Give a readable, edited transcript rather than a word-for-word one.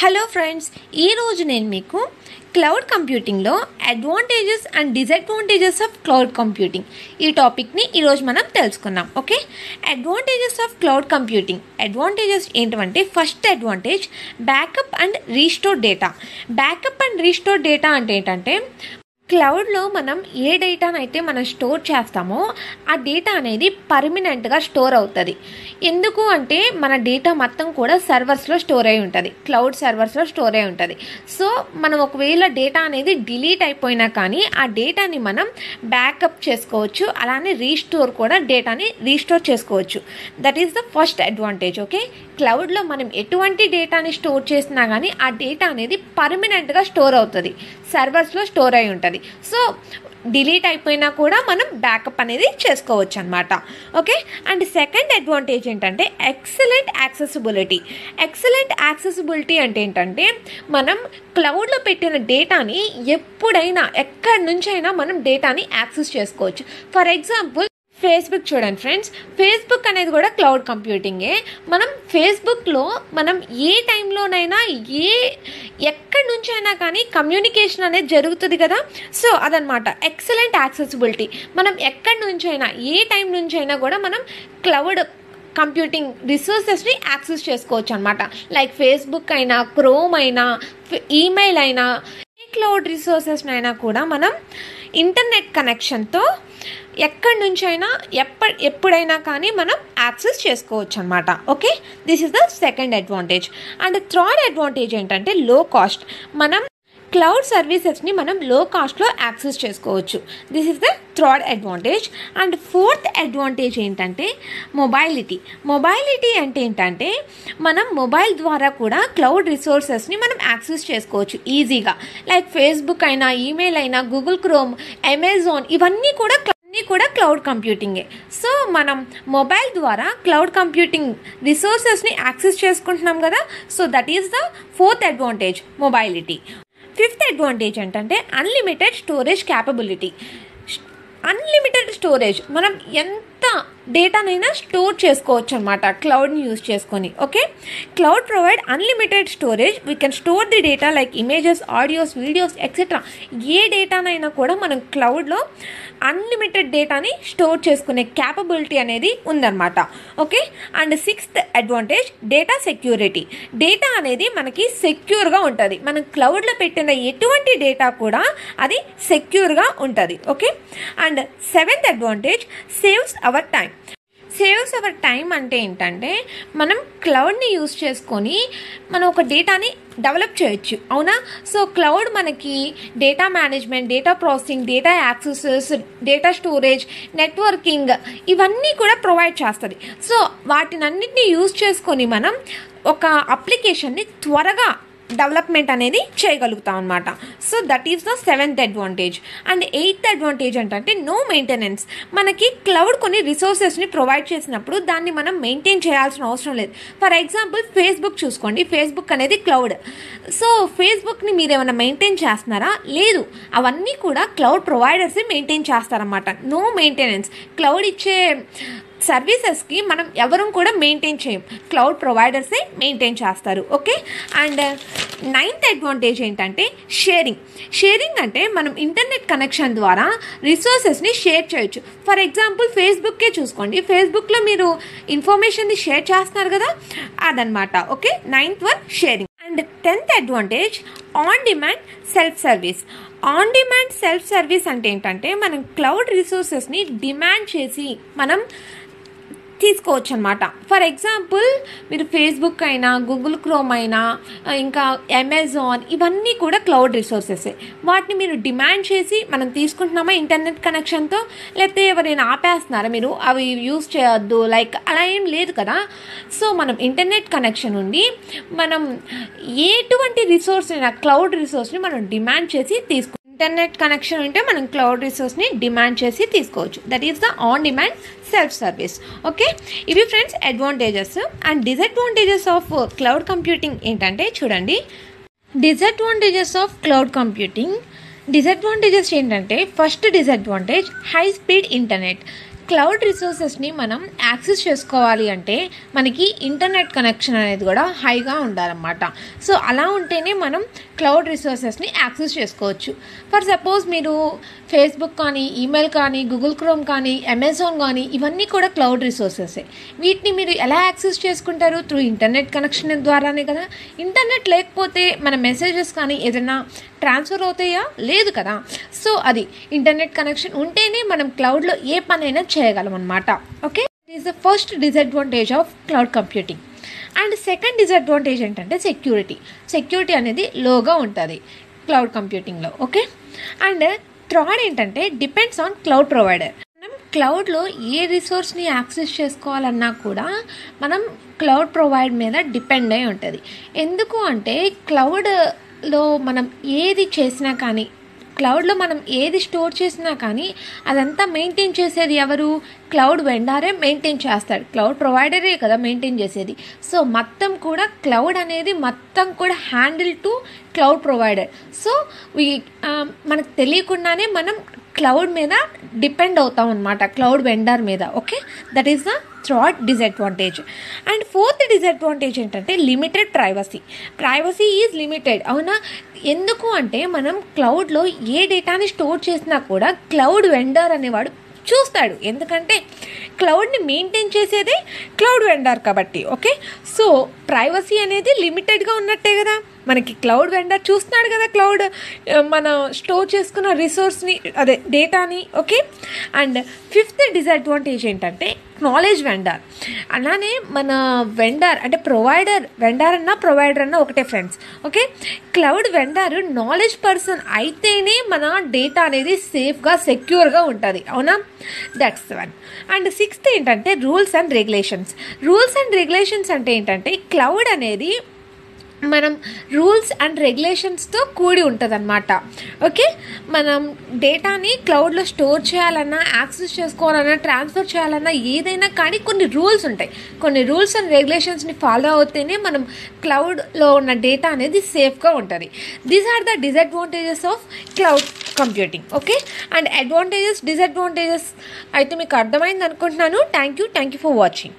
Hello friends, ఈరోజు నేను మీకు క్లౌడ్ కంప్యూటింగ్లో advantages and disadvantages of cloud computing ఈ టాపిక్ని ఈరోజు మనం తెలుసుకుందాం. Okay, advantages of cloud computing. Advantages ఏంటంటే, first advantage backup and restore data. Backup and restore data అంటే ఏంటంటే, క్లౌడ్లో మనం ఏ డేటానైతే మనం స్టోర్ చేస్తామో ఆ డేటా అనేది పర్మనెంట్గా స్టోర్ అవుతుంది. ఎందుకు అంటే మన డేటా మొత్తం కూడా సర్వర్స్లో స్టోర్ అయి ఉంటుంది, క్లౌడ్ సర్వర్స్లో స్టోర్ అయి ఉంటుంది. సో మనం ఒకవేళ డేటా అనేది డిలీట్ అయిపోయినా కానీ ఆ డేటాని మనం బ్యాకప్ చేసుకోవచ్చు, అలానే రీస్టోర్ కూడా డేటాని రీస్టోర్ చేసుకోవచ్చు. That is the first advantage. Okay, క్లౌడ్లో మనం ఎటువంటి డేటాని స్టోర్ చేసినా కానీ ఆ డేటా అనేది పర్మనెంట్గా స్టోర్ అవుతుంది, సర్వర్స్లో స్టోర్ అయి ఉంటుంది. సో డిలీట్ అయిపోయినా కూడా మనం బ్యాకప్ అనేది చేసుకోవచ్చు అనమాట. ఓకే, అండ్ సెకండ్ అడ్వాంటేజ్ ఏంటంటే ఎక్సలెంట్ యాక్సెసిబిలిటీ. ఎక్సలెంట్ యాక్సెసిబిలిటీ అంటే ఏంటంటే, మనం క్లౌడ్లో పెట్టిన డేటాని ఎప్పుడైనా ఎక్కడి నుంచైనా మనం డేటాని యాక్సెస్ చేసుకోవచ్చు. ఫర్ ఎగ్జాంపుల్ ఫేస్బుక్ చూడండి ఫ్రెండ్స్, ఫేస్బుక్ అనేది కూడా క్లౌడ్ కంప్యూటింగే. మనం ఫేస్బుక్లో మనం ఏ టైంలోనైనా ఎక్కడి నుంచైనా కానీ కమ్యూనికేషన్ అనేది జరుగుతుంది కదా. సో అదనమాట ఎక్సలెంట్ యాక్సెసిబిలిటీ. మనం ఎక్కడి నుంచైనా ఏ టైం నుంచైనా కూడా మనం క్లౌడ్ కంప్యూటింగ్ రిసోర్సెస్ని యాక్సెస్ చేసుకోవచ్చు అనమాట. లైక్ ఫేస్బుక్ అయినా, క్రోమ్ అయినా, ఈమెయిల్ అయినా, ఏ క్లౌడ్ రిసోర్సెస్నైనా కూడా మనం ఇంటర్నెట్ కనెక్షన్తో ఎక్కడి నుంచైనా ఎప్పుడైనా కానీ మనం యాక్సెస్ చేసుకోవచ్చు అనమాట. Okay, this is the second advantage. And third advantage ఏంటంటే లో కాస్ట్. మనం క్లౌడ్ సర్వీసెస్ని మనం లో కాస్ట్లో యాక్సెస్ చేసుకోవచ్చు. This is the third advantage. And fourth advantage ఏంటంటే మొబైలిటీ. మొబైలిటీ అంటే ఏంటంటే, మనం మొబైల్ ద్వారా కూడా క్లౌడ్ రిసోర్సెస్ని మనం యాక్సెస్ చేసుకోవచ్చు ఈజీగా. లైక్ ఫేస్బుక్ అయినా, ఈమెయిల్ అయినా, గూగుల్ క్రోమ్, అమెజాన్, ఇవన్నీ కూడా క్లౌడ్ కంప్యూటింగే. సో మనం మొబైల్ ద్వారా క్లౌడ్ కంప్యూటింగ్ రిసోర్సెస్ని యాక్సెస్ చేసుకుంటున్నాం కదా. So that is the fourth advantage, mobility. Fifth advantage ఏంటంటే unlimited storage capability. Unlimited storage, మనం ఎంత డేటానైనా స్టోర్ చేసుకోవచ్చు అనమాట క్లౌడ్ని యూజ్ చేసుకొని. Okay, cloud provide unlimited storage. We can store the data like images, audios, videos etcetera. ఏ డేటానైనా కూడా మనం క్లౌడ్లో అన్లిమిటెడ్ డేటాని స్టోర్ చేసుకునే క్యాపబిలిటీ అనేది ఉందన్నమాట. Okay, and sixth advantage data security. Data అనేది మనకి సెక్యూర్గా ఉంటుంది. మనం క్లౌడ్లో పెట్టిన ఎటువంటి డేటా కూడా అది సెక్యూర్గా ఉంటుంది. Okay, and seventh advantage saves our time. Saves our time అంటే ఏంటంటే, మనం క్లౌడ్ని యూజ్ చేసుకొని మనం ఒక డేటాని డెవలప్ చేయొచ్చు, అవునా. సో క్లౌడ్ మనకి data management, data processing, data accesses, data storage, networking ఇవన్నీ కూడా ప్రొవైడ్ చేస్తుంది. సో వాటినన్నింటినీ యూజ్ చేసుకొని మనం ఒక అప్లికేషన్ని త్వరగా డెవలప్మెంట్ అనేది చేయగలుగుతాం అనమాట. So that is the seventh advantage. And eighth advantage ఏంటంటే నో మెయింటెనెన్స్. మనకి క్లౌడ్ కొన్ని రిసోర్సెస్ని ప్రొవైడ్ చేసినప్పుడు దాన్ని మనం మెయింటైన్ చేయాల్సిన అవసరం లేదు. ఫర్ ఎగ్జాంపుల్ ఫేస్బుక్ చూసుకోండి, ఫేస్బుక్ అనేది క్లౌడ్. సో ఫేస్బుక్ని మీరు ఏమైనా మెయింటైన్ చేస్తున్నారా? లేదు, అవన్నీ కూడా క్లౌడ్ ప్రొవైడర్సే మెయింటైన్ చేస్తారన్నమాట. No maintenance. క్లౌడ్ ఇచ్చే సర్వీసెస్కి మనం ఎవరూ కూడా మెయింటైన్ చేయం, క్లౌడ్ ప్రొవైడర్సే మెయింటైన్ చేస్తారు. ఓకే, అండ్ నైన్త్ అడ్వాంటేజ్ ఏంటంటే షేరింగ్. షేరింగ్ అంటే మనం ఇంటర్నెట్ కనెక్షన్ ద్వారా రిసోర్సెస్ని షేర్ చేయొచ్చు. ఫర్ ఎగ్జాంపుల్ ఫేస్బుక్కే చూసుకోండి, ఫేస్బుక్లో మీరు ఇన్ఫర్మేషన్ని షేర్ చేస్తున్నారు కదా, అదనమాట. Okay, ninth one sharing. And tenth advantage on demand self service. On demand self service అంటే ఏంటంటే, మనం క్లౌడ్ రిసోర్సెస్ని డిమాండ్ చేసి మనం తీసుకోవచ్చు అనమాట. ఫర్ ఎగ్జాంపుల్ మీరు ఫేస్బుక్ అయినా, గూగుల్ క్రోమ్ అయినా, ఇంకా అమెజాన్, ఇవన్నీ కూడా క్లౌడ్ రిసోర్సెసే. వాటిని మీరు డిమాండ్ చేసి మనం తీసుకుంటున్నామా ఇంటర్నెట్ కనెక్షన్తో, లేకపోతే ఎవరైనా ఆపేస్తున్నారా మీరు అవి యూజ్ చేయొద్దు లైక్ అలా ఏం లేదు కదా. సో మనం ఇంటర్నెట్ కనెక్షన్ ఉండి మనం ఎటువంటి రిసోర్స్ అయినా క్లౌడ్ రిసోర్స్ని మనం డిమాండ్ చేసి ఇంటర్నెట్ కనెక్షన్ ఉంటే మనం క్లౌడ్ రిసోర్స్ని డిమాండ్ చేసి తీసుకోవచ్చు. That is the on demand self service. Okay, ఇవి friends advantages. And disadvantages of cloud computing ఏంటంటే చూడండి, disadvantages of cloud computing. Disadvantages ఏంటంటే, first disadvantage high speed internet. Cloud రిసోర్సెస్ని మనం యాక్సెస్ చేసుకోవాలి అంటే మనకి ఇంటర్నెట్ కనెక్షన్ అనేది కూడా హైగా ఉండాలన్నమాట. సో అలా ఉంటేనే మనం క్లౌడ్ రిసోర్సెస్ని యాక్సెస్ చేసుకోవచ్చు. ఫర్ సపోజ్ మీరు ఫేస్బుక్ కానీ, ఈమెయిల్ కానీ, గూగుల్ క్రోమ్ కానీ, అమెజాన్ కానీ ఇవన్నీ కూడా క్లౌడ్ రిసోర్సెసే. వీటిని మీరు ఎలా యాక్సెస్ చేసుకుంటారు? త్రూ ఇంటర్నెట్ కనెక్షన్ ద్వారానే కదా. ఇంటర్నెట్ లేకపోతే మన మెసేజెస్ కానీ ఏదైనా ట్రాన్స్ఫర్ అవుతాయా? లేదు కదా. సో అది ఇంటర్నెట్ కనెక్షన్ ఉంటేనే మనం క్లౌడ్లో ఏ పనైనా చేయగలం అన్నమాట. Okay, it is the first disadvantage of cloud computing. And second disadvantage ఏంటంటే సెక్యూరిటీ అనేది లోగా ఉంటుంది క్లౌడ్ కంప్యూటింగ్లో. ఓకే, అండ్ థర్డ్ ఏంటంటే డిపెండ్స్ ఆన్ క్లౌడ్ ప్రొవైడర్. మనం క్లౌడ్లో ఏ రిసోర్స్ని యాక్సెస్ చేసుకోవాలన్నా కూడా మనం క్లౌడ్ ప్రొవైడ్ మీద డిపెండ్ అయి ఉంటుంది. ఎందుకు అంటే క్లౌడ్లో మనం ఏది చేసినా కానీ, క్లౌడ్లో మనం ఏది స్టోర్ చేసినా కానీ అదంతా మెయింటైన్ చేసేది ఎవరు? క్లౌడ్ వెండరే మెయింటైన్ చేస్తాడు. క్లౌడ్ ప్రొవైడరే కదా మెయింటైన్ చేసేది. సో మొత్తం కూడా క్లౌడ్ అనేది మొత్తం కూడా handle to cloud provider. So మనకు తెలియకుండానే మనం క్లౌడ్ మీద డిపెండ్ అవుతాం అన్నమాట, క్లౌడ్ వెండర్ మీద. Okay, that is the third disadvantage. And fourth disadvantage ఏంటంటే లిమిటెడ్ ప్రైవసీ ఈజ్ లిమిటెడ్. అవునా? ఎందుకు అంటే మనం క్లౌడ్లో ఏ డేటాని స్టోర్ చేసినా కూడా క్లౌడ్ వెండర్ అనేవాడు చూస్తాడు. ఎందుకంటే క్లౌడ్ని మెయింటైన్ చేసేదే క్లౌడ్ వెండర్ కాబట్టి. ఓకే, సో ప్రైవసీ అనేది లిమిటెడ్గా ఉన్నట్టే కదా. మనకి క్లౌడ్ వెండర్ చూస్తున్నాడు కదా క్లౌడ్ మన స్టోర్ చేసుకున్న రిసోర్స్ని, అదే డేటాని. ఓకే, అండ్ ఫిఫ్త్ డిసడ్వాంటేజ్ ఏంటంటే నాలెడ్జ్ వెండర్. అలానే మన వెండర్ అంటే వెండర్ అన్నా ఒకటే friends. Okay, cloud vendor knowledge person అయితేనే మన డేటా అనేది సేఫ్గా సెక్యూర్గా ఉంటుంది. అవునా? That's one. అండ్ సిక్స్త్ ఏంటంటే రూల్స్ అండ్ రెగ్యులేషన్స్ అంటే ఏంటంటే క్లౌడ్ అనేది మనం రూల్స్ అండ్ రెగ్యులేషన్స్తో కూడి ఉంటుంది అన్నమాట. ఓకే, మనం డేటాని క్లౌడ్లో స్టోర్ చేయాలన్నా, యాక్సెస్ చేసుకోవాలన్నా, ట్రాన్స్ఫర్ చేయాలన్నా ఏదైనా కానీ కొన్ని రూల్స్ ఉంటాయి. కొన్ని రూల్స్ అండ్ రెగ్యులేషన్స్ని ఫాలో అవుతేనే మనం క్లౌడ్లో ఉన్న డేటా అనేది సేఫ్గా ఉంటుంది. These are the disadvantages of cloud computing. Okay, and disadvantages అయితే మీకు అర్థమైంది అనుకుంటున్నాను. Thank you for watching.